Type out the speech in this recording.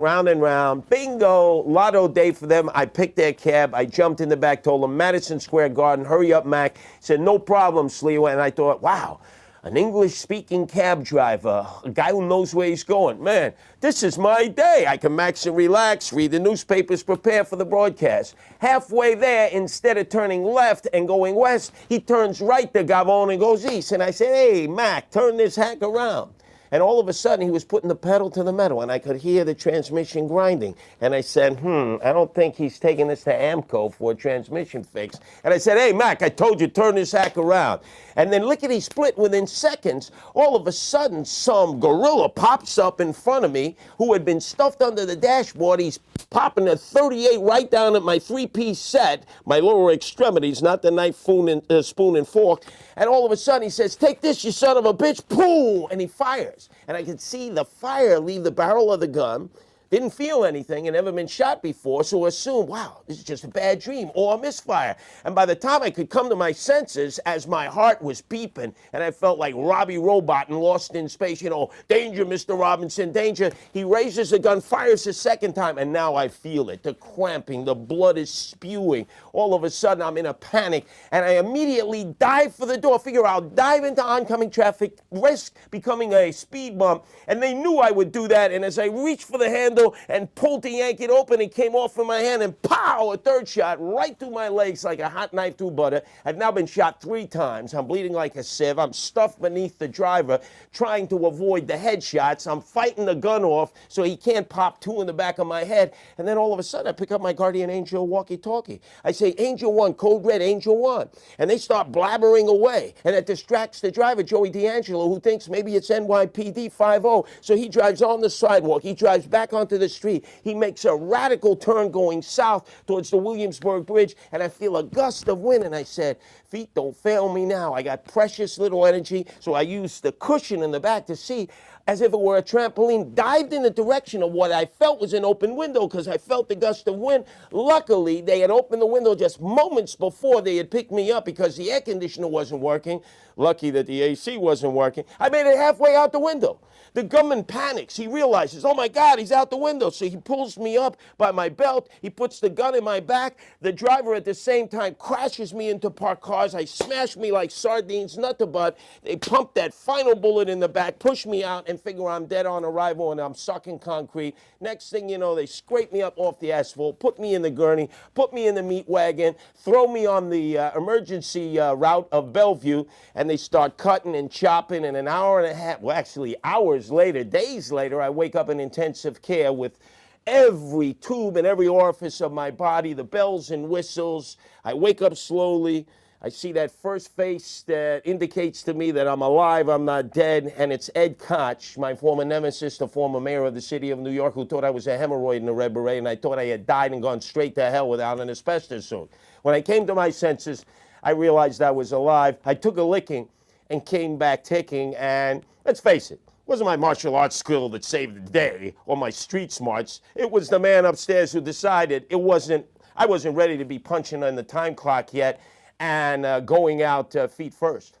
Round and round, bingo, lotto day for them. I picked their cab. I jumped in the back, told them Madison Square Garden, hurry up, Mac. He said, no problem, Sliwa. And I thought, wow, an English-speaking cab driver, a guy who knows where he's going. Man, this is my day. I can max and relax, read the newspapers, prepare for the broadcast. Halfway there, instead of turning left and going west, he turns right to Gavon and goes east. And I said, hey, Mac, turn this hack around. And all of a sudden, he was putting the pedal to the metal, and I could hear the transmission grinding. And I said, I don't think he's taking us to AMCO for a transmission fix. And I said, hey, Mac, I told you, turn this hack around. And then lickety split, within seconds, all of a sudden, some gorilla pops up in front of me who had been stuffed under the dashboard. He's popping a 38 right down at my three-piece set, my lower extremities, not the knife, spoon, and fork. And all of a sudden, he says, take this, you son of a bitch, boom, and he fires. And I could see the fire leave the barrel of the gun. Didn't feel anything and never been shot before, so assumed, wow, this is just a bad dream or a misfire. And by the time I could come to my senses, as my heart was beeping and I felt like Robbie Robot and Lost in Space, you know, danger, Mr. Robinson, danger, he raises the gun, fires a second time, and now I feel it, the cramping, the blood is spewing. All of a sudden, I'm in a panic, and I immediately dive for the door, figure I'll dive into oncoming traffic, risk becoming a speed bump, and they knew I would do that, and as I reached for the handle, and pulled to yank it open, it came off from my hand, and pow, a third shot right through my legs like a hot knife through butter. I've now been shot 3 times. I'm bleeding like a sieve. I'm stuffed beneath the driver, trying to avoid the headshots. I'm fighting the gun off so he can't pop 2 in the back of my head. And then all of a sudden, I pick up my Guardian Angel walkie-talkie. I say, Angel 1, code red, Angel 1. And they start blabbering away. And it distracts the driver, Joey D'Angelo, who thinks maybe it's NYPD 5-0. So he drives on the sidewalk. He drives back onto the street. He makes a radical turn going south towards the Williamsburg Bridge, and I feel a gust of wind, and I said, feet don't fail me now. I got precious little energy, so I used the cushion in the back to see, as if it were a trampoline, dived in the direction of what I felt was an open window because I felt the gust of wind. Luckily, they had opened the window just moments before they had picked me up because the air conditioner wasn't working. Lucky that the AC wasn't working. I made it halfway out the window. The gunman panics. He realizes, oh my God, he's out the window. So he pulls me up by my belt. He puts the gun in my back. The driver at the same time crashes me into parked cars. I smash me like sardines, nut to butt. They pump that final bullet in the back, push me out, and figure I'm dead on arrival and I'm sucking concrete. Next thing you know, they scrape me up off the asphalt, put me in the gurney, put me in the meat wagon, throw me on the emergency route of Bellevue, and they start cutting and chopping. And an hour and a half, well, actually hours later, days later, I wake up in intensive care with every tube and every orifice of my body, the bells and whistles. I wake up slowly. I see that first face that indicates to me that I'm alive, I'm not dead, and it's Ed Koch, my former nemesis, the former mayor of the city of New York, who thought I was a hemorrhoid in a red beret, and I thought I had died and gone straight to hell without an asbestos suit. When I came to my senses, I realized I was alive. I took a licking and came back ticking, and let's face it, wasn't my martial arts skill that saved the day or my street smarts. It was the man upstairs who decided I wasn't ready to be punching on the time clock yet and going out feet first.